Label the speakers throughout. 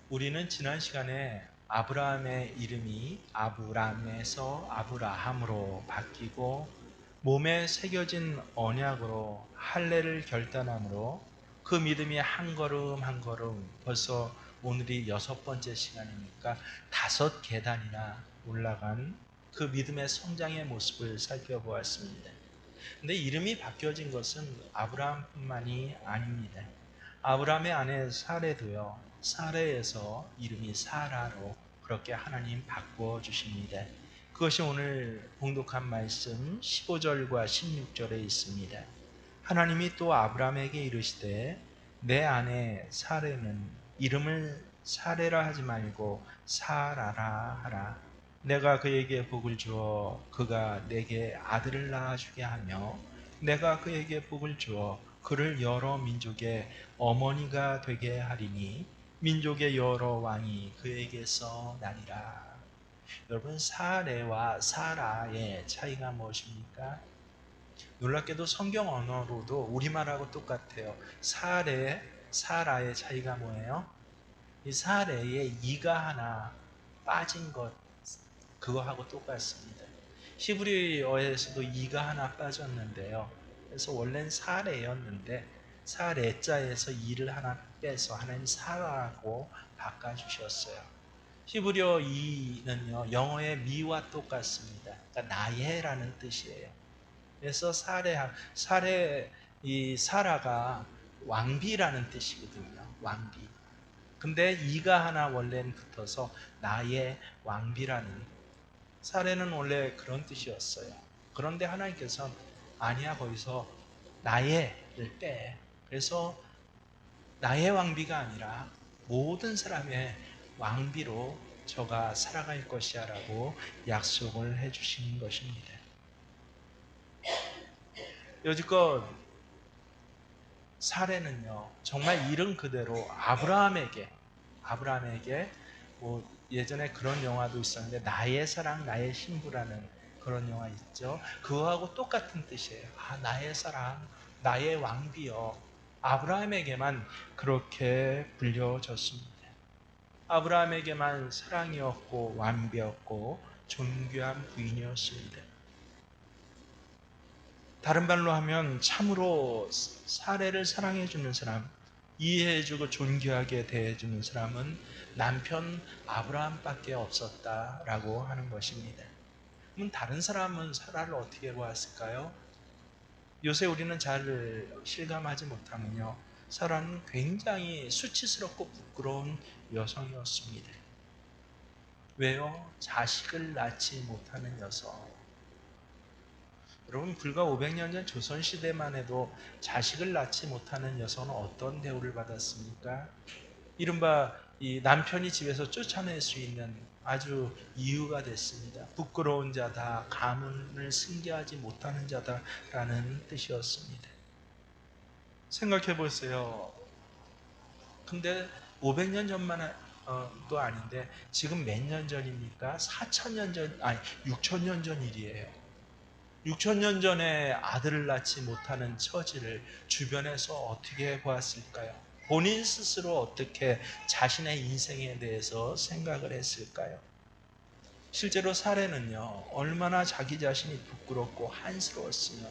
Speaker 1: 우리는 지난 시간에 아브라함의 이름이 아브람에서 아브라함으로 바뀌고 몸에 새겨진 언약으로 할례를 결단함으로 그 믿음이 한 걸음 한 걸음 벌써 오늘이 6번째 시간이니까 5계단이나 올라간 그 믿음의 성장의 모습을 살펴보았습니다. 근데 이름이 바뀌어진 것은 아브라함뿐만이 아닙니다. 아브라함의 아내 사레도요, 사레에서 이름이 사라로 그렇게 하나님 바꾸어 주십니다. 그것이 오늘 봉독한 말씀 15절과 16절에 있습니다. 하나님이 또 아브라함에게 이르시되 내 아내 사레는 이름을 사레라 하지 말고 사라라 하라. 내가 그에게 복을 주어 그가 내게 아들을 낳아주게 하며 내가 그에게 복을 주어 그를 여러 민족의 어머니가 되게 하리니 민족의 여러 왕이 그에게서 나리라. 여러분, 사레와 사라의 차이가 무엇입니까? 놀랍게도 성경 언어로도 우리말하고 똑같아요. 사레, 사라의 차이가 뭐예요? 이 사레에 이가 하나 빠진 것, 그거하고 똑같습니다. 히브리어에서도 이가 하나 빠졌는데요. 그래서 원래는 사레였는데 사레자에서 이를 하나 빼서 하나님 사라고 바꿔주셨어요. 히브리어 이는요, 영어의 미와 똑같습니다. 그러니까 나의라는 뜻이에요. 그래서 이 사라가 왕비라는 뜻이거든요. 왕비. 근데 이가 하나 원래는 붙어서 나의 왕비라는, 사례는 원래 그런 뜻이었어요. 그런데 하나님께서 아니야, 거기서 나의를 빼. 그래서 나의 왕비가 아니라 모든 사람의 왕비로 저가 살아갈 것이야 라고 약속을 해주신 것입니다. 여지껏 사례는요, 정말 이름 그대로 아브라함에게 뭐 예전에 그런 영화도 있었는데 나의 사랑 나의 신부라는 그런 영화 있죠. 그거하고 똑같은 뜻이에요. 아, 나의 사랑 나의 왕비여. 아브라함에게만 그렇게 불려졌습니다. 아브라함에게만 사랑이었고 왕비였고 존귀한 부인이었습니다. 다른 말로 하면 참으로 사례를 사랑해주는 사람, 이해해주고 존귀하게 대해주는 사람은 남편 아브라함밖에 없었다라고 하는 것입니다. 그럼 다른 사람은 사라를 어떻게 보았을까요? 요새 우리는 잘 실감하지 못하면요, 사라는 굉장히 수치스럽고 부끄러운 여성이었습니다. 왜요? 자식을 낳지 못하는 여성. 여러분, 불과 500년 전 조선시대만 해도 자식을 낳지 못하는 여성은 어떤 대우를 받았습니까? 이른바 이 남편이 집에서 쫓아낼 수 있는 아주 이유가 됐습니다. 부끄러운 자다, 가문을 승계하지 못하는 자다라는 뜻이었습니다. 생각해 보세요. 근데 500년 전만 도 아닌데 지금 몇 년 전입니까? 4천년 전, 아니 6천년 전 일이에요. 6천년 전에 아들을 낳지 못하는 처지를 주변에서 어떻게 보았을까요? 본인 스스로 어떻게 자신의 인생에 대해서 생각을 했을까요? 실제로 사례는요, 얼마나 자기 자신이 부끄럽고 한스러웠으면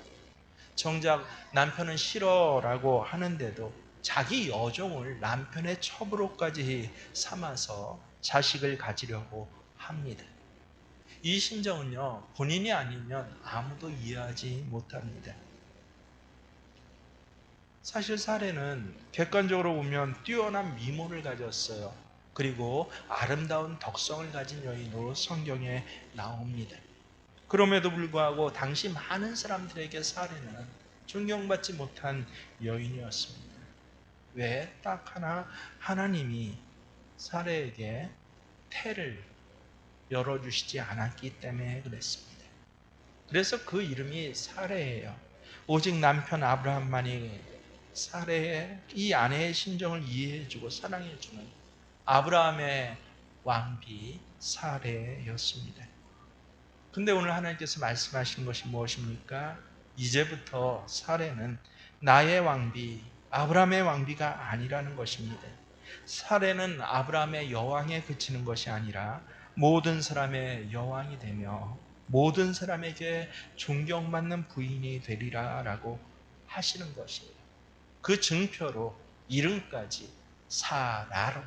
Speaker 1: 정작 남편은 싫어라고 하는데도 자기 여종을 남편의 첩으로까지 삼아서 자식을 가지려고 합니다. 이 심정은요, 본인이 아니면 아무도 이해하지 못합니다. 사실 사례는 객관적으로 보면 뛰어난 미모를 가졌어요. 그리고 아름다운 덕성을 가진 여인으로 성경에 나옵니다. 그럼에도 불구하고 당시 많은 사람들에게 사례는 존경받지 못한 여인이었습니다. 왜? 딱 하나, 하나님이 사례에게 태를 열어주시지 않았기 때문에 그랬습니다. 그래서 그 이름이 사레예요. 오직 남편 아브라함만이 사레의 이 아내의 심정을 이해해주고 사랑해주는 아브라함의 왕비 사레였습니다. 근데 오늘 하나님께서 말씀하신 것이 무엇입니까? 이제부터 사레는 나의 왕비, 아브라함의 왕비가 아니라는 것입니다. 사례는 아브라함의 여왕에 그치는 것이 아니라 모든 사람의 여왕이 되며 모든 사람에게 존경받는 부인이 되리라라고 하시는 것이에요. 그 증표로 이름까지 사라로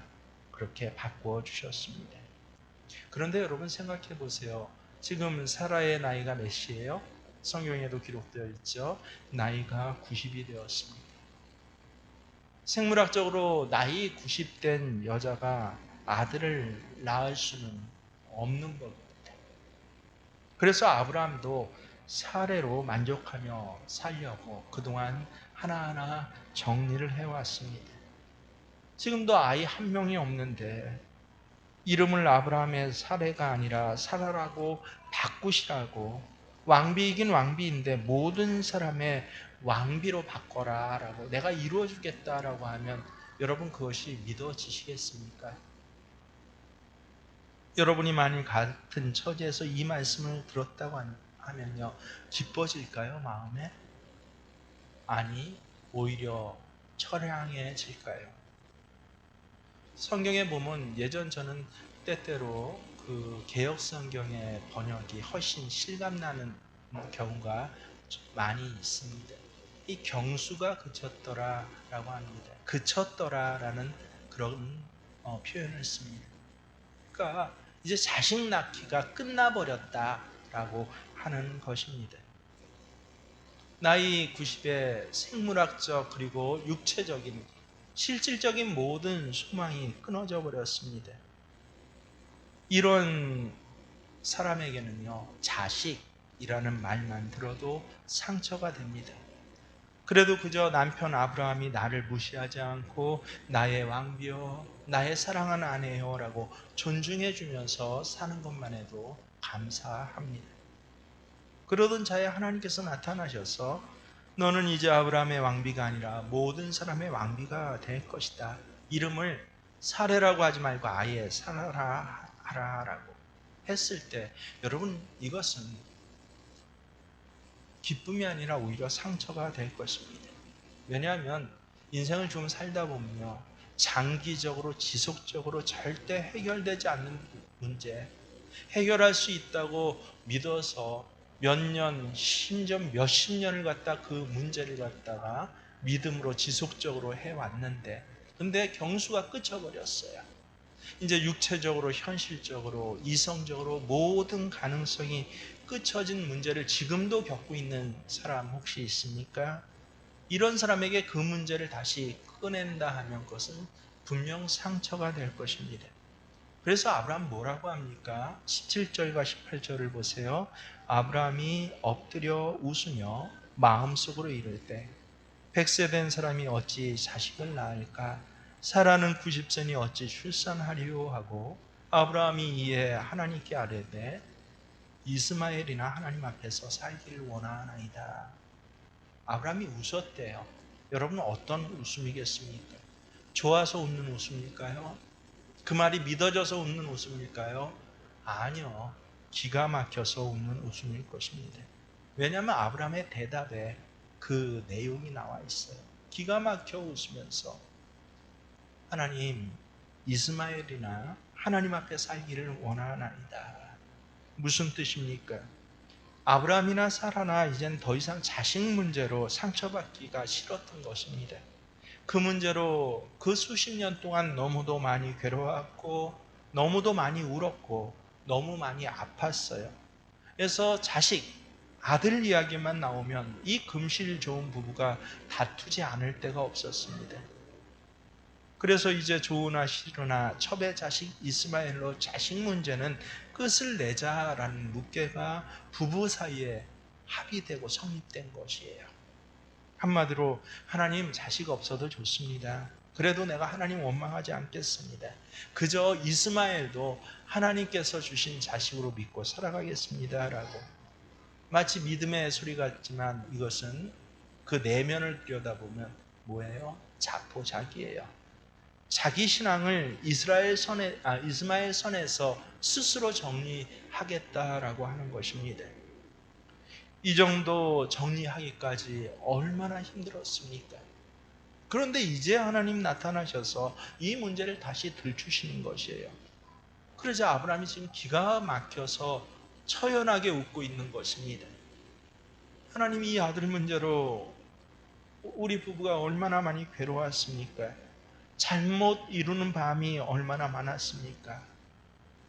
Speaker 1: 그렇게 바꾸어 주셨습니다. 그런데 여러분 생각해 보세요. 지금 사라의 나이가 몇이에요? 성경에도 기록되어 있죠. 나이가 90이 되었습니다. 생물학적으로 나이 90된 여자가 아들을 낳을 수는 없는 법입니다. 그래서 아브라함도 사례로 만족하며 살려고 그동안 하나하나 정리를 해왔습니다. 지금도 아이 한 명이 없는데 이름을 아브라함의 사례가 아니라 사라라고 바꾸시라고, 왕비이긴 왕비인데 모든 사람의 왕비로 바꿔라 라고, 내가 이루어 주겠다라고 하면 여러분 그것이 믿어지시겠습니까? 여러분이 만일 같은 처지에서 이 말씀을 들었다고 하면요, 기뻐질까요, 마음에? 아니, 오히려 처량해질까요? 성경에 보면 예전 저는 때때로 그 개역 성경의 번역이 훨씬 실감나는 경우가 많이 있습니다. 이 경수가 그쳤더라라고 합니다. 그쳤더라라는 그런 표현을 씁니다. 그러니까 이제 자식 낳기가 끝나버렸다라고 하는 것입니다. 나이 90의 생물학적 그리고 육체적인 실질적인 모든 소망이 끊어져 버렸습니다. 이런 사람에게는요, 자식이라는 말만 들어도 상처가 됩니다. 그래도 그저 남편 아브라함이 나를 무시하지 않고 나의 왕비여, 나의 사랑하는 아내여 라고 존중해 주면서 사는 것만 해도 감사합니다. 그러던 차에 하나님께서 나타나셔서 너는 이제 아브라함의 왕비가 아니라 모든 사람의 왕비가 될 것이다. 이름을 사례라고 하지 말고 아예 사라라 하라라고 했을 때 여러분 이것은 기쁨이 아니라 오히려 상처가 될 것입니다. 왜냐하면 인생을 좀 살다 보면요, 장기적으로 지속적으로 절대 해결되지 않는 문제, 해결할 수 있다고 믿어서 몇 년, 심지어 몇십 년을 갖다 그 문제를 갖다가 믿음으로 지속적으로 해왔는데, 근데 경수가 끝쳐버렸어요. 이제 육체적으로, 현실적으로, 이성적으로 모든 가능성이 끝쳐진 문제를 지금도 겪고 있는 사람 혹시 있습니까? 이런 사람에게 그 문제를 다시 꺼낸다 하면 그것은 분명 상처가 될 것입니다. 그래서 아브라함 뭐라고 합니까? 17절과 18절을 보세요. 아브라함이 엎드려 웃으며 마음속으로 이를 때 100세 된 사람이 어찌 자식을 낳을까? 사라는 90세니 어찌 출산하리요? 하고 아브라함이 이에 하나님께 아뢰되 이스마엘이나 하나님 앞에서 살기를 원하나이다. 아브라함이 웃었대요. 여러분 어떤 웃음이겠습니까? 좋아서 웃는 웃음일까요? 그 말이 믿어져서 웃는 웃음일까요? 아니요. 기가 막혀서 웃는 웃음일 것입니다. 왜냐하면 아브라함의 대답에 그 내용이 나와 있어요. 기가 막혀 웃으면서 하나님, 이스마엘이나 하나님 앞에 살기를 원하나이다. 무슨 뜻입니까? 아브라함이나 사라나 이젠 더 이상 자식 문제로 상처받기가 싫었던 것입니다. 그 문제로 그 수십 년 동안 너무도 많이 괴로웠고 너무도 많이 울었고 너무 많이 아팠어요. 그래서 자식, 아들 이야기만 나오면 이 금실 좋은 부부가 다투지 않을 데가 없었습니다. 그래서 이제 좋으나 싫으나 첩의 자식 이스마엘로 자식 문제는 끝을 내자라는 묵계가 부부 사이에 합의되고 성립된 것이에요. 한마디로 하나님 자식 없어도 좋습니다. 그래도 내가 하나님 원망하지 않겠습니다. 그저 이스마엘도 하나님께서 주신 자식으로 믿고 살아가겠습니다 라고. 마치 믿음의 소리 같지만 이것은 그 내면을 들여다보면 뭐예요? 자포자기예요. 자기 신앙을 이스마엘 선에서 스스로 정리하겠다라고 하는 것입니다. 이 정도 정리하기까지 얼마나 힘들었습니까? 그런데 이제 하나님 나타나셔서 이 문제를 다시 들추시는 것이에요. 그러자 아브라함이 지금 기가 막혀서 처연하게 웃고 있는 것입니다. 하나님이 이 아들 문제로 우리 부부가 얼마나 많이 괴로웠습니까? 잘못 이루는 밤이 얼마나 많았습니까?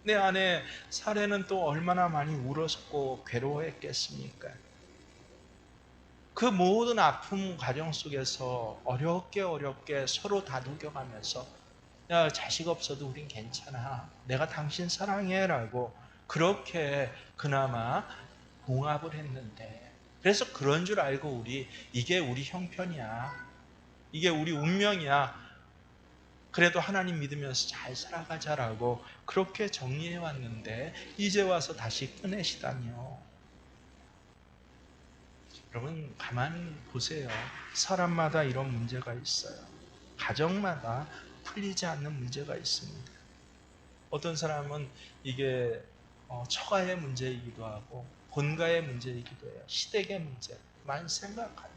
Speaker 1: 내 아내 사례는 또 얼마나 많이 울었고 괴로워했겠습니까? 그 모든 아픔 과정 속에서 어렵게 서로 다독여가면서 야, 자식 없어도 우린 괜찮아. 내가 당신 사랑해 라고 그렇게 그나마 봉합을 했는데, 그래서 그런 줄 알고 우리 이게 우리 형편이야, 이게 우리 운명이야, 그래도 하나님 믿으면서 잘 살아가자라고 그렇게 정리해 왔는데 이제 와서 다시 꺼내시다니요. 여러분 가만히 보세요. 사람마다 이런 문제가 있어요. 가정마다 풀리지 않는 문제가 있습니다. 어떤 사람은 이게 처가의 문제이기도 하고 본가의 문제이기도 해요. 시댁의 문제만 생각하요.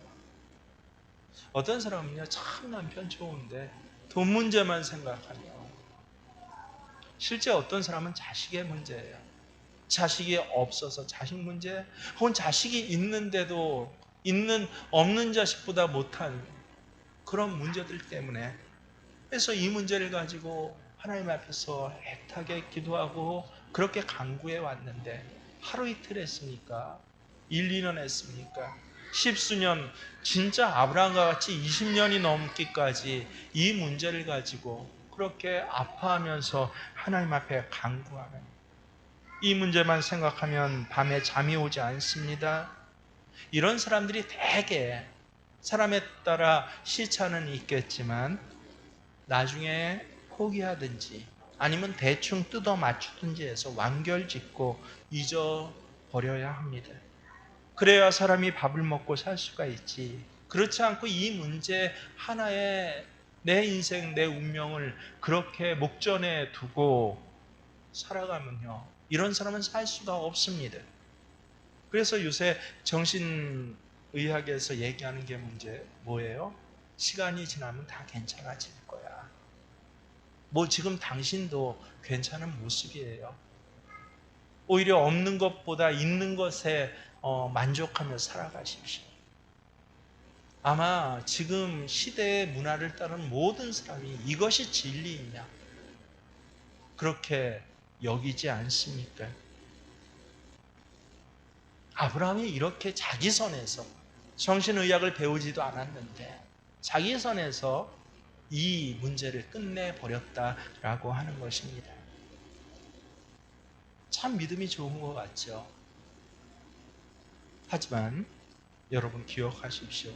Speaker 1: 어떤 사람은요, 참 남편 좋은데 돈 문제만 생각하며, 실제 어떤 사람은 자식의 문제예요. 자식이 없어서 자식 문제, 혹은 자식이 있는데도 없는 자식보다 못한 그런 문제들 때문에, 그래서 이 문제를 가지고 하나님 앞에서 애타게 기도하고 그렇게 간구해 왔는데 하루 이틀 했습니까? 1, 2년 했습니까? 십수년, 진짜 아브라함과 같이 20년이 넘기까지 이 문제를 가지고 그렇게 아파하면서 하나님 앞에 간구하는, 이 문제만 생각하면 밤에 잠이 오지 않습니다. 이런 사람들이 대개 사람에 따라 시차는 있겠지만 나중에 포기하든지 아니면 대충 뜯어 맞추든지 해서 완결짓고 잊어버려야 합니다. 그래야 사람이 밥을 먹고 살 수가 있지. 그렇지 않고 이 문제 하나에 내 인생, 내 운명을 그렇게 목전에 두고 살아가면요, 이런 사람은 살 수가 없습니다. 그래서 요새 정신의학에서 얘기하는 게 문제 뭐예요? 시간이 지나면 다 괜찮아질 거야. 뭐 지금 당신도 괜찮은 모습이에요. 오히려 없는 것보다 있는 것에 만족하며 살아가십시오. 아마 지금 시대의 문화를 따른 모든 사람이 이것이 진리이냐 그렇게 여기지 않습니까? 아브라함이 이렇게 자기 선에서, 정신의학을 배우지도 않았는데 자기 선에서 이 문제를 끝내버렸다라고 하는 것입니다. 참 믿음이 좋은 것 같죠? 하지만 여러분 기억하십시오.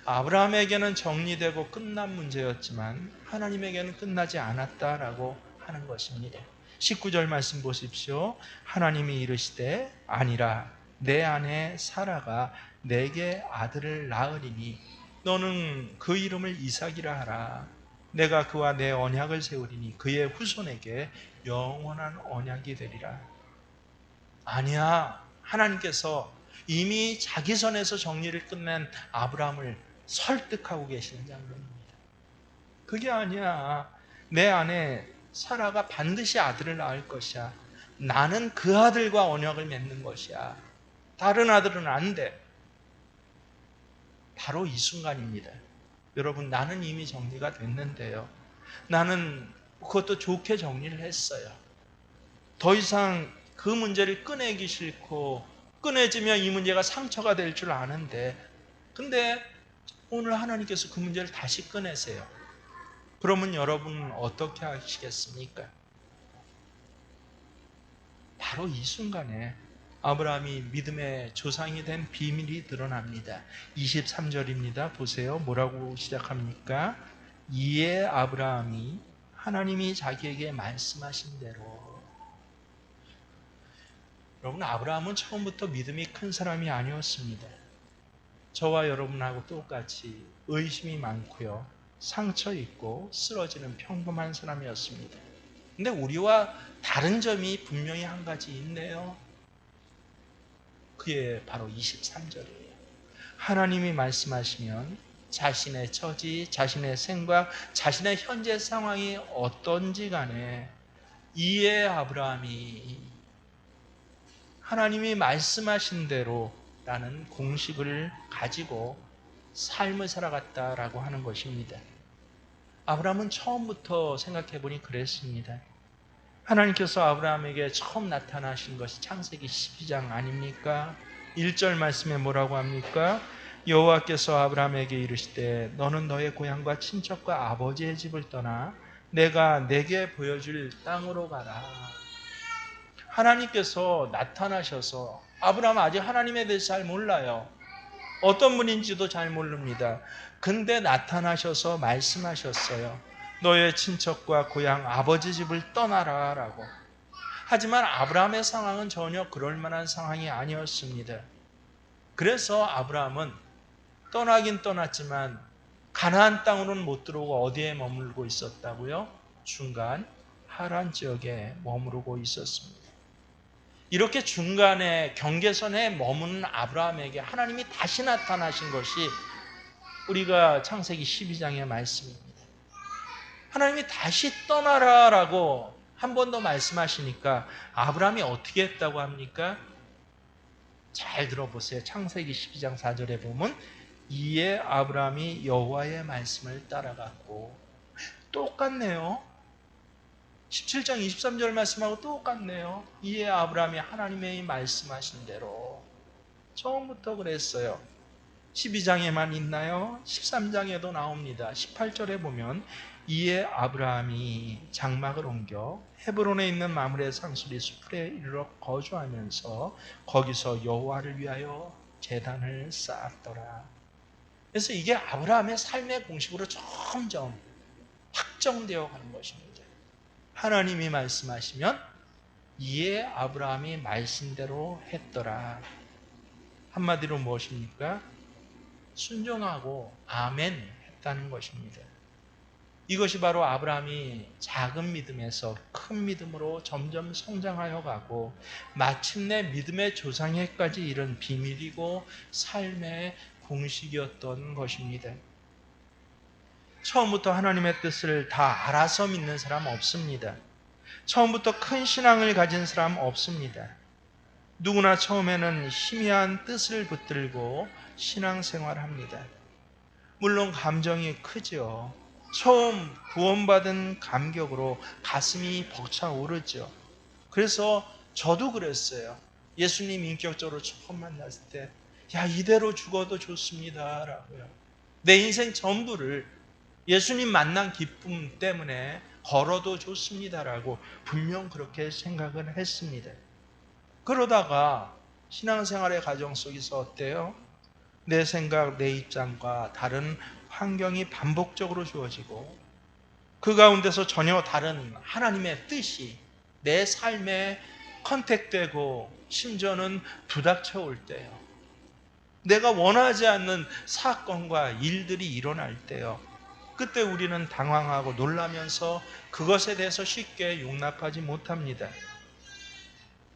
Speaker 1: 아브라함에게는 정리되고 끝난 문제였지만 하나님에게는 끝나지 않았다라고 하는 것입니다. 19절 말씀 보십시오. 하나님이 이르시되 아니라 내 아내 사라가 내게 아들을 낳으리니 너는 그 이름을 이삭이라 하라. 내가 그와 내 언약을 세우리니 그의 후손에게 영원한 언약이 되리라. 아니야. 하나님께서 이미 자기 선에서 정리를 끝낸 아브라함을 설득하고 계시는 장면입니다. 그게 아니야. 내 아내 사라가 반드시 아들을 낳을 것이야. 나는 그 아들과 언약을 맺는 것이야. 다른 아들은 안 돼. 바로 이 순간입니다. 여러분, 나는 이미 정리가 됐는데요. 나는 그것도 좋게 정리를 했어요. 더 이상 그 문제를 꺼내기 싫고, 꺼내지면 이 문제가 상처가 될 줄 아는데, 근데 오늘 하나님께서 그 문제를 다시 꺼내세요. 그러면 여러분은 어떻게 하시겠습니까? 바로 이 순간에 아브라함이 믿음의 조상이 된 비밀이 드러납니다. 23절입니다. 보세요. 뭐라고 시작합니까? 이에 아브라함이 하나님이 자기에게 말씀하신 대로. 여러분, 아브라함은 처음부터 믿음이 큰 사람이 아니었습니다. 저와 여러분하고 똑같이 의심이 많고요, 상처 있고 쓰러지는 평범한 사람이었습니다. 근데 우리와 다른 점이 분명히 한 가지 있네요. 그게 바로 23절이에요. 하나님이 말씀하시면 자신의 처지, 자신의 생각, 자신의 현재 상황이 어떤지 간에 이에 아브라함이 하나님이 말씀하신 대로라는 공식을 가지고 삶을 살아갔다라고 하는 것입니다. 아브라함은 처음부터 생각해 보니 그랬습니다. 하나님께서 아브라함에게 처음 나타나신 것이 창세기 12장 아닙니까? 1절 말씀에 뭐라고 합니까? 여호와께서 아브라함에게 이르시되 너는 너의 고향과 친척과 아버지의 집을 떠나 내가 내게 보여줄 땅으로 가라. 하나님께서 나타나셔서 아브라함 아직 하나님에 대해서 잘 몰라요. 어떤 분인지도 잘 모릅니다. 근데 나타나셔서 말씀하셨어요. 너의 친척과 고향 아버지 집을 떠나라 라고. 하지만 아브라함의 상황은 전혀 그럴 만한 상황이 아니었습니다. 그래서 아브라함은 떠나긴 떠났지만 가나안 땅으로는 못 들어오고 어디에 머물고 있었다고요? 중간 하란 지역에 머무르고 있었습니다. 이렇게 중간에 경계선에 머무는 아브라함에게 하나님이 다시 나타나신 것이 우리가 창세기 12장의 말씀입니다. 하나님이 다시 떠나라라고 한 번 더 말씀하시니까 아브라함이 어떻게 했다고 합니까? 잘 들어보세요. 창세기 12장 4절에 보면 이에 아브라함이 여호와의 말씀을 따라갔고, 똑같네요. 17장 23절 말씀하고 똑같네요. 이에 아브라함이 하나님의 말씀하신 대로. 처음부터 그랬어요. 12장에만 있나요? 13장에도 나옵니다. 18절에 보면 이에 아브라함이 장막을 옮겨 헤브론에 있는 마므레 상수리 숲에 이르러 거주하면서 거기서 여호와를 위하여 제단을 쌓았더라. 그래서 이게 아브라함의 삶의 공식으로 점점 확정되어 가는 것입니다. 하나님이 말씀하시면 이에 아브라함이 말씀대로 했더라. 한마디로 무엇입니까? 순종하고 아멘 했다는 것입니다. 이것이 바로 아브라함이 작은 믿음에서 큰 믿음으로 점점 성장하여 가고 마침내 믿음의 조상에까지 이른 비밀이고 삶의 공식이었던 것입니다. 처음부터 하나님의 뜻을 다 알아서 믿는 사람 없습니다. 처음부터 큰 신앙을 가진 사람 없습니다. 누구나 처음에는 희미한 뜻을 붙들고 신앙생활합니다. 물론 감정이 크죠. 처음 구원받은 감격으로 가슴이 벅차오르죠. 그래서 저도 그랬어요. 예수님 인격적으로 처음 만났을 때 야, 이대로 죽어도 좋습니다 라고요. 내 인생 전부를 예수님 만난 기쁨 때문에 걸어도 좋습니다라고 분명 그렇게 생각을 했습니다. 그러다가 신앙생활의 과정 속에서 어때요? 내 생각, 내 입장과 다른 환경이 반복적으로 주어지고 그 가운데서 전혀 다른 하나님의 뜻이 내 삶에 컨택되고 심지어는 부닥쳐 올 때요. 내가 원하지 않는 사건과 일들이 일어날 때요. 그때 우리는 당황하고 놀라면서 그것에 대해서 쉽게 용납하지 못합니다.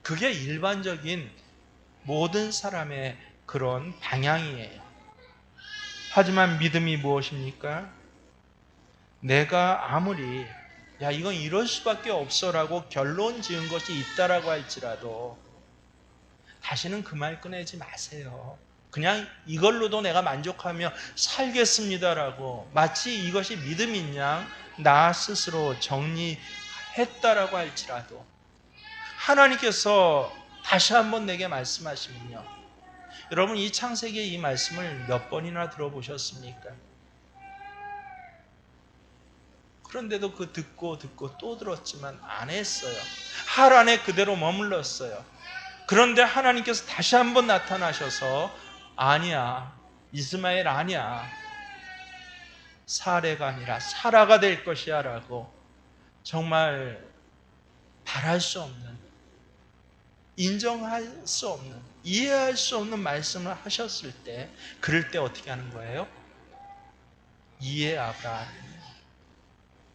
Speaker 1: 그게 일반적인 모든 사람의 그런 방향이에요. 하지만 믿음이 무엇입니까? 내가 아무리 야 이건 이럴 수밖에 없어라고 결론 지은 것이 있다라고 할지라도 다시는 그 말 꺼내지 마세요. 그냥 이걸로도 내가 만족하며 살겠습니다라고 마치 이것이 믿음인 양 나 스스로 정리했다라고 할지라도 하나님께서 다시 한번 내게 말씀하시면요. 여러분 이 창세기의 이 말씀을 몇 번이나 들어보셨습니까? 그런데도 그 듣고 또 들었지만 안 했어요. 하란에 그대로 머물렀어요. 그런데 하나님께서 다시 한번 나타나셔서 아니야, 이스마엘 아니야, 사레가 아니라 사라가 될 것이야 라고 정말 바랄 수 없는, 인정할 수 없는, 이해할 수 없는 말씀을 하셨을 때 그럴 때 어떻게 하는 거예요? 이해하라.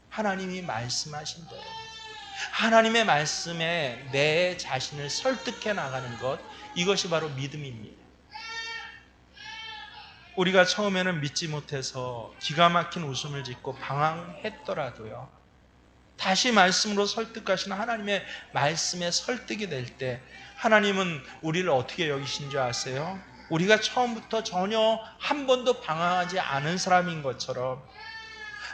Speaker 1: 하나님이 말씀하신 대로 하나님의 말씀에 내 자신을 설득해 나가는 것, 이것이 바로 믿음입니다. 우리가 처음에는 믿지 못해서 기가 막힌 웃음을 짓고 방황했더라도요, 다시 말씀으로 설득하시는 하나님의 말씀에 설득이 될 때 하나님은 우리를 어떻게 여기신 줄 아세요? 우리가 처음부터 전혀 한 번도 방황하지 않은 사람인 것처럼,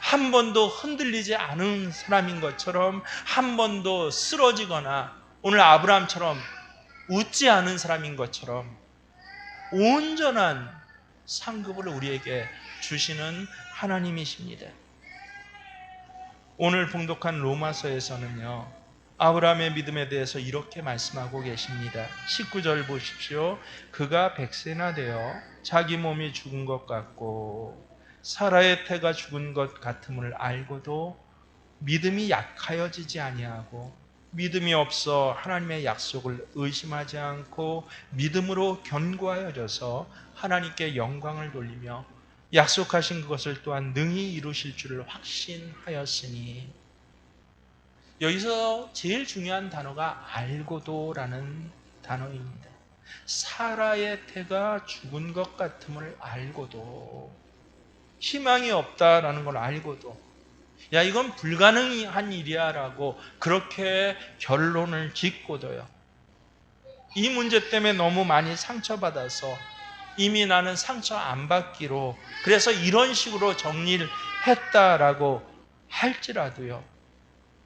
Speaker 1: 한 번도 흔들리지 않은 사람인 것처럼, 한 번도 쓰러지거나 오늘 아브라함처럼 웃지 않은 사람인 것처럼 온전한 상급을 우리에게 주시는 하나님이십니다. 오늘 봉독한 로마서에서는요, 아브라함의 믿음에 대해서 이렇게 말씀하고 계십니다. 19절 보십시오. 그가 100세나 되어 자기 몸이 죽은 것 같고 사라의 태가 죽은 것 같음을 알고도 믿음이 약하여지지 아니하고 믿음이 없어 하나님의 약속을 의심하지 않고 믿음으로 견고하여져서 하나님께 영광을 돌리며 약속하신 그것을 또한 능히 이루실 줄을 확신하였으니, 여기서 제일 중요한 단어가 알고도라는 단어입니다. 사라의 태가 죽은 것 같음을 알고도, 희망이 없다라는 걸 알고도, 야 이건 불가능한 일이야 라고 그렇게 결론을 짓고도요, 이 문제 때문에 너무 많이 상처받아서 이미 나는 상처 안 받기로 그래서 이런 식으로 정리를 했다라고 할지라도요,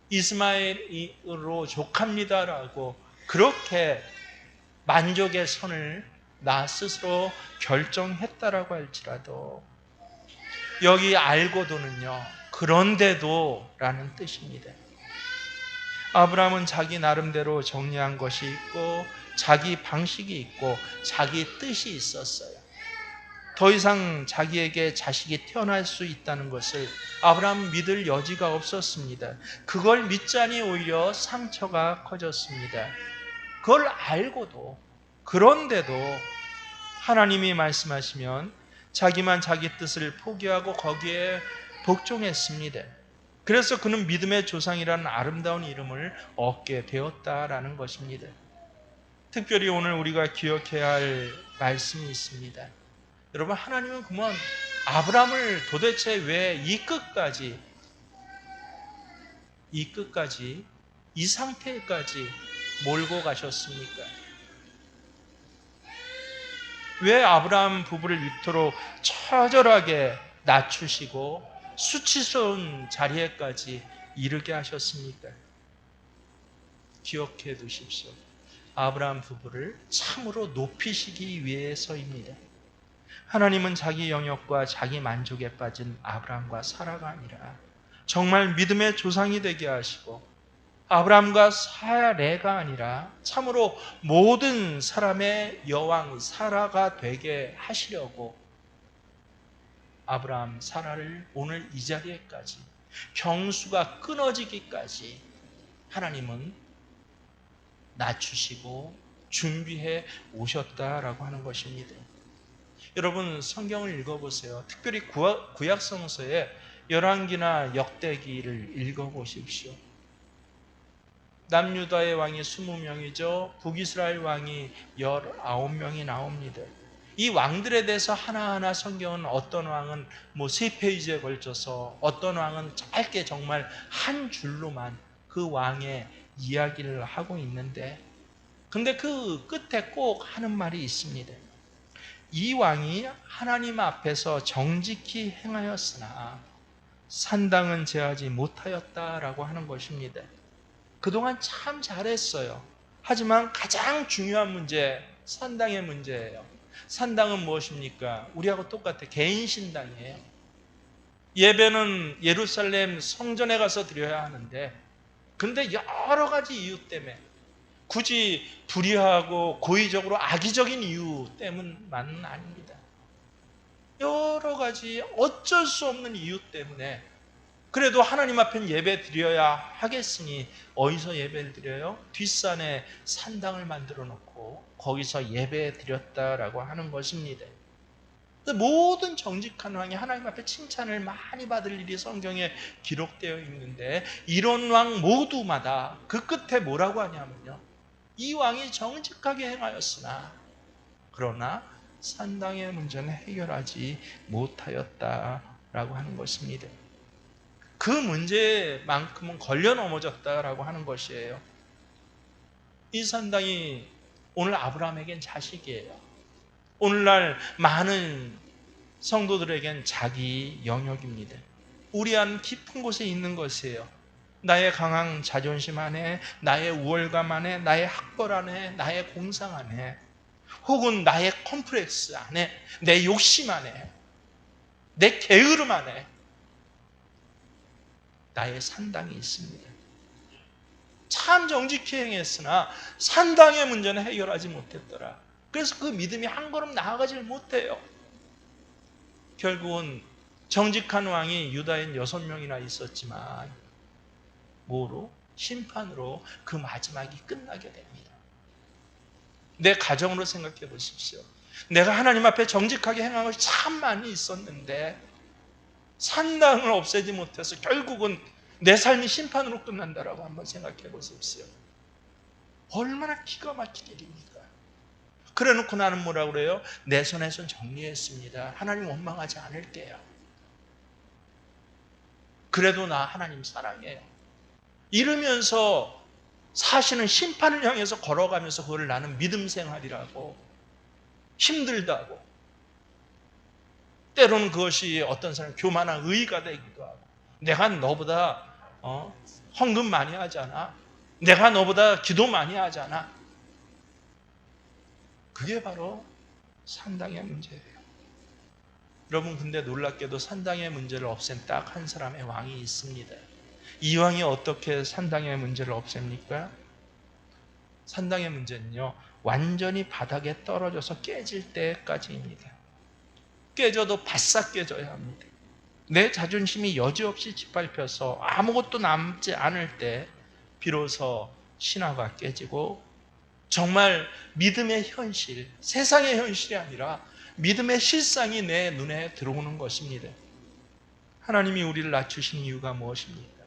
Speaker 1: 이스마엘로 족합니다라고 그렇게 만족의 선을 나 스스로 결정했다라고 할지라도, 여기 알고도는요, 그런데도 라는 뜻입니다. 아브라함은 자기 나름대로 정리한 것이 있고 자기 방식이 있고 자기 뜻이 있었어요. 더 이상 자기에게 자식이 태어날 수 있다는 것을 아브라함은 믿을 여지가 없었습니다. 그걸 믿자니 오히려 상처가 커졌습니다. 그걸 알고도, 그런데도 하나님이 말씀하시면 자기만 자기 뜻을 포기하고 거기에 복종했습니다. 그래서 그는 믿음의 조상이라는 아름다운 이름을 얻게 되었다라는 것입니다. 특별히 오늘 우리가 기억해야 할 말씀이 있습니다. 여러분, 하나님은 그러면 아브라함을 도대체 왜 이 끝까지 이 상태까지 몰고 가셨습니까? 왜 아브라함 부부를 이토록 처절하게 낮추시고 수치스러운 자리에까지 이르게 하셨습니까? 기억해 두십시오. 아브라함 부부를 참으로 높이시기 위해서입니다. 하나님은 자기 영역과 자기 만족에 빠진 아브라함과 사라가 아니라 정말 믿음의 조상이 되게 하시고, 아브라함과 사레가 아니라 참으로 모든 사람의 여왕 사라가 되게 하시려고 아브라함, 사라를 오늘 이 자리에까지, 경수가 끊어지기까지 하나님은 낮추시고 준비해 오셨다라고 하는 것입니다. 여러분, 성경을 읽어보세요. 특별히 구약 성서에 열왕기나 역대기를 읽어보십시오. 남유다의 왕이 20명이죠. 북이스라엘 왕이 19명이 나옵니다. 이 왕들에 대해서 하나하나 성경은 어떤 왕은 3페이지에 걸쳐서, 어떤 왕은 짧게 정말 한 줄로만 그 왕의 이야기를 하고 있는데, 근데 그 끝에 꼭 하는 말이 있습니다. 이 왕이 하나님 앞에서 정직히 행하였으나 산당은 제하지 못하였다라고 하는 것입니다. 그동안 참 잘했어요. 하지만 가장 중요한 문제, 산당의 문제예요. 산당은 무엇입니까? 우리하고 똑같아. 개인 신당이에요. 예배는 예루살렘 성전에 가서 드려야 하는데, 근데 여러 가지 이유 때문에, 굳이 불의하고 고의적으로 악의적인 이유 때문만은 아닙니다. 여러 가지 어쩔 수 없는 이유 때문에 그래도 하나님 앞엔 예배 드려야 하겠으니 어디서 예배를 드려요? 뒷산에 산당을 만들어 놓고 거기서 예배 드렸다라고 하는 것입니다. 모든 정직한 왕이 하나님 앞에 칭찬을 많이 받을 일이 성경에 기록되어 있는데, 이런 왕 모두마다 그 끝에 뭐라고 하냐면요, 이 왕이 정직하게 행하였으나, 그러나 산당의 문제는 해결하지 못하였다라고 하는 것입니다. 그 문제만큼은 걸려 넘어졌다라고 하는 것이에요. 이 산당이 오늘 아브라함에겐 자식이에요. 오늘날 많은 성도들에겐 자기 영역입니다. 우리한 깊은 곳에 있는 것이에요. 나의 강한 자존심 안에, 나의 우월감 안에, 나의 학벌 안에, 나의 공상 안에, 혹은 나의 컴플렉스 안에, 내 욕심 안에, 내 게으름 안에 나의 산당이 있습니다. 참 정직히 행했으나 산당의 문제는 해결하지 못했더라. 그래서 그 믿음이 한 걸음 나아가질 못해요. 결국은 정직한 왕이 유다인 6명이나 있었지만 뭐로? 심판으로 그 마지막이 끝나게 됩니다. 내 가정으로 생각해 보십시오. 내가 하나님 앞에 정직하게 행한 것이 참 많이 있었는데 산당을 없애지 못해서 결국은 내 삶이 심판으로 끝난다라고 한번 생각해 보십시오. 얼마나 기가 막힌 일입니까? 그래 놓고 나는 뭐라고 그래요? 내 손에선 정리했습니다. 하나님 원망하지 않을게요. 그래도 나 하나님 사랑해요. 이러면서 사실은 심판을 향해서 걸어가면서 그걸 나는 믿음 생활이라고, 힘들다고, 때로는 그것이 어떤 사람 교만한 의의가 되기도 하고, 내가 너보다 헌금 많이 하잖아, 내가 너보다 기도 많이 하잖아. 그게 바로 산당의 문제예요. 여러분, 근데 놀랍게도 산당의 문제를 없앤 딱 한 사람의 왕이 있습니다. 이 왕이 어떻게 산당의 문제를 없앱니까? 산당의 문제는요, 완전히 바닥에 떨어져서 깨질 때까지입니다. 깨져도 바싹 깨져야 합니다. 내 자존심이 여지없이 짓밟혀서 아무것도 남지 않을 때 비로소 신화가 깨지고 정말 믿음의 현실, 세상의 현실이 아니라 믿음의 실상이 내 눈에 들어오는 것입니다. 하나님이 우리를 낮추신 이유가 무엇입니까?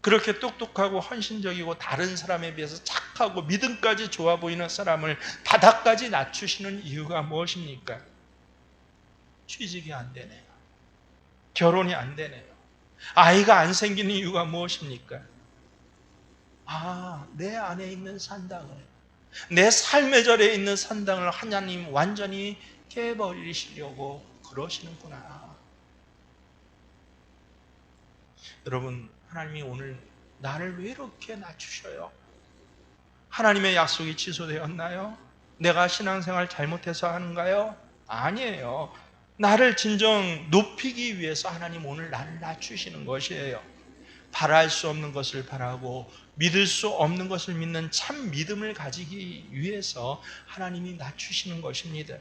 Speaker 1: 그렇게 똑똑하고 헌신적이고 다른 사람에 비해서 착하고 믿음까지 좋아 보이는 사람을 바닥까지 낮추시는 이유가 무엇입니까? 취직이 안 되네요. 결혼이 안 되네요. 아이가 안 생기는 이유가 무엇입니까? 내 안에 있는 산당을, 내 삶의 절에 있는 산당을 하나님 완전히 깨버리시려고 그러시는구나. 여러분, 하나님이 오늘 나를 왜 이렇게 낮추셔요? 하나님의 약속이 취소되었나요? 내가 신앙생활 잘못해서 하는가요? 아니에요. 나를 진정 높이기 위해서 하나님 오늘 나를 낮추시는 것이에요. 바랄 수 없는 것을 바라고 믿을 수 없는 것을 믿는 참 믿음을 가지기 위해서 하나님이 낮추시는 것입니다.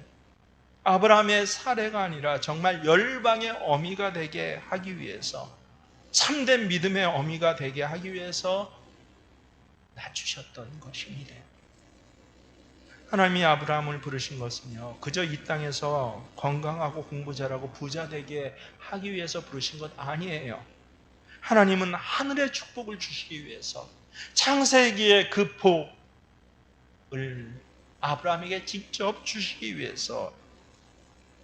Speaker 1: 아브라함의 사례가 아니라 정말 열방의 어미가 되게 하기 위해서, 참된 믿음의 어미가 되게 하기 위해서 낮추셨던 것입니다. 하나님이 아브라함을 부르신 것은요, 그저 이 땅에서 건강하고 공부 잘하고 부자 되게 하기 위해서 부르신 것 아니에요. 하나님은 하늘의 축복을 주시기 위해서 창세기의 그 복을 아브라함에게 직접 주시기 위해서,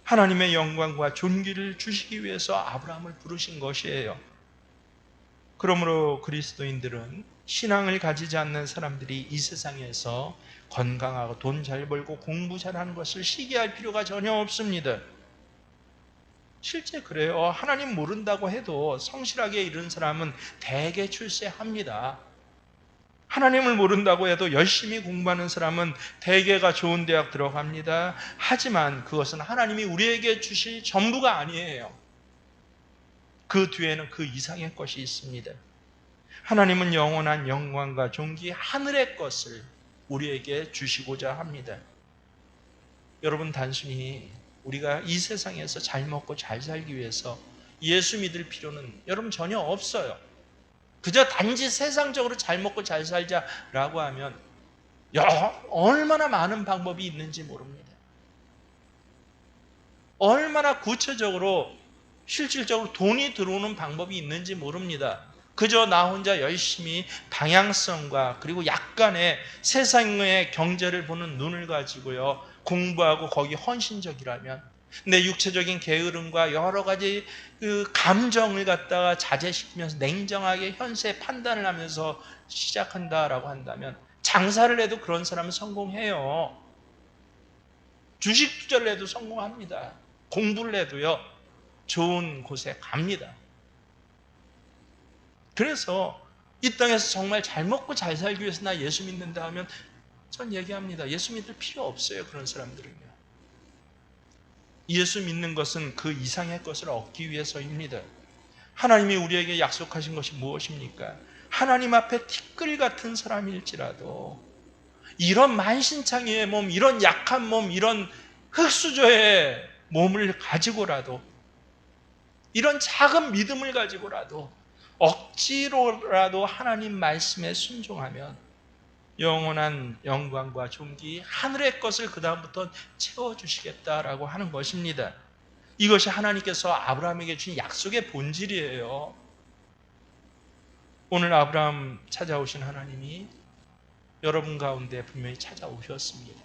Speaker 1: 하나님의 영광과 존귀를 주시기 위해서 아브라함을 부르신 것이에요. 그러므로 그리스도인들은, 신앙을 가지지 않는 사람들이 이 세상에서 건강하고 돈 잘 벌고 공부 잘하는 것을 시기할 필요가 전혀 없습니다. 실제 그래요. 하나님 모른다고 해도 성실하게 이룬 사람은 대개 출세합니다. 하나님을 모른다고 해도 열심히 공부하는 사람은 대개가 좋은 대학 들어갑니다. 하지만 그것은 하나님이 우리에게 주실 전부가 아니에요. 그 뒤에는 그 이상의 것이 있습니다. 하나님은 영원한 영광과 존귀, 하늘의 것을 우리에게 주시고자 합니다. 여러분, 단순히 우리가 이 세상에서 잘 먹고 잘 살기 위해서 예수 믿을 필요는 여러분 전혀 없어요. 그저 단지 세상적으로 잘 먹고 잘 살자라고 하면 얼마나 많은 방법이 있는지 모릅니다. 얼마나 구체적으로 실질적으로 돈이 들어오는 방법이 있는지 모릅니다. 그저 나 혼자 열심히 방향성과 그리고 약간의 세상의 경제를 보는 눈을 가지고요, 공부하고 거기 헌신적이라면, 내 육체적인 게으름과 여러 가지 그 감정을 갖다가 자제시키면서 냉정하게 현세 판단을 하면서 시작한다라고 한다면, 장사를 해도 그런 사람은 성공해요. 주식 투자를 해도 성공합니다. 공부를 해도요, 좋은 곳에 갑니다. 그래서 이 땅에서 정말 잘 먹고 잘 살기 위해서 나 예수 믿는다 하면 전 얘기합니다. 예수 믿을 필요 없어요. 그런 사람들은요. 예수 믿는 것은 그 이상의 것을 얻기 위해서입니다. 하나님이 우리에게 약속하신 것이 무엇입니까? 하나님 앞에 티끌 같은 사람일지라도, 이런 만신창이의 몸, 이런 약한 몸, 이런 흙수저의 몸을 가지고라도, 이런 작은 믿음을 가지고라도 억지로라도 하나님 말씀에 순종하면 영원한 영광과 존귀, 하늘의 것을 그 다음부터 채워주시겠다라고 하는 것입니다. 이것이 하나님께서 아브라함에게 주신 약속의 본질이에요. 오늘 아브라함 찾아오신 하나님이 여러분 가운데 분명히 찾아오셨습니다.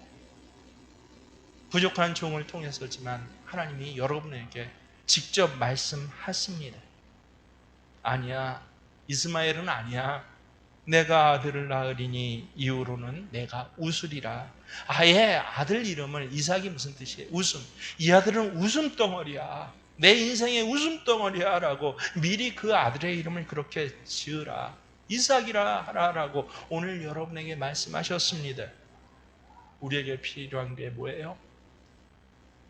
Speaker 1: 부족한 종을 통해서지만 하나님이 여러분에게 직접 말씀하십니다. 아니야, 이스마엘은 아니야. 내가 아들을 낳으리니 이후로는 내가 웃으리라. 아예 아들 이름을, 이삭이 무슨 뜻이에요? 웃음. 이 아들은 웃음덩어리야. 내 인생의 웃음덩어리야 라고 미리 그 아들의 이름을 그렇게 지으라. 이삭이라 하라라고 오늘 여러분에게 말씀하셨습니다. 우리에게 필요한 게 뭐예요?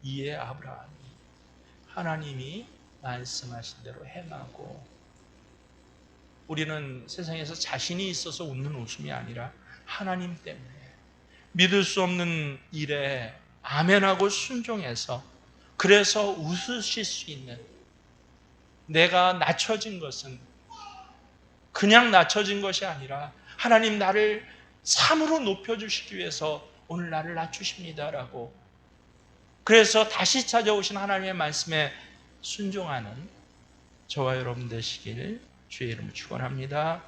Speaker 1: 이에 아브라함이 하나님이 말씀하신 대로 행하고, 우리는 세상에서 자신이 있어서 웃는 웃음이 아니라 하나님 때문에 믿을 수 없는 일에 아멘하고 순종해서, 그래서 웃으실 수 있는, 내가 낮춰진 것은 그냥 낮춰진 것이 아니라 하나님 나를 참으로 높여주시기 위해서 오늘 나를 낮추십니다라고, 그래서 다시 찾아오신 하나님의 말씀에 순종하는 저와 여러분 되시길 주의 이름으로 축원합니다.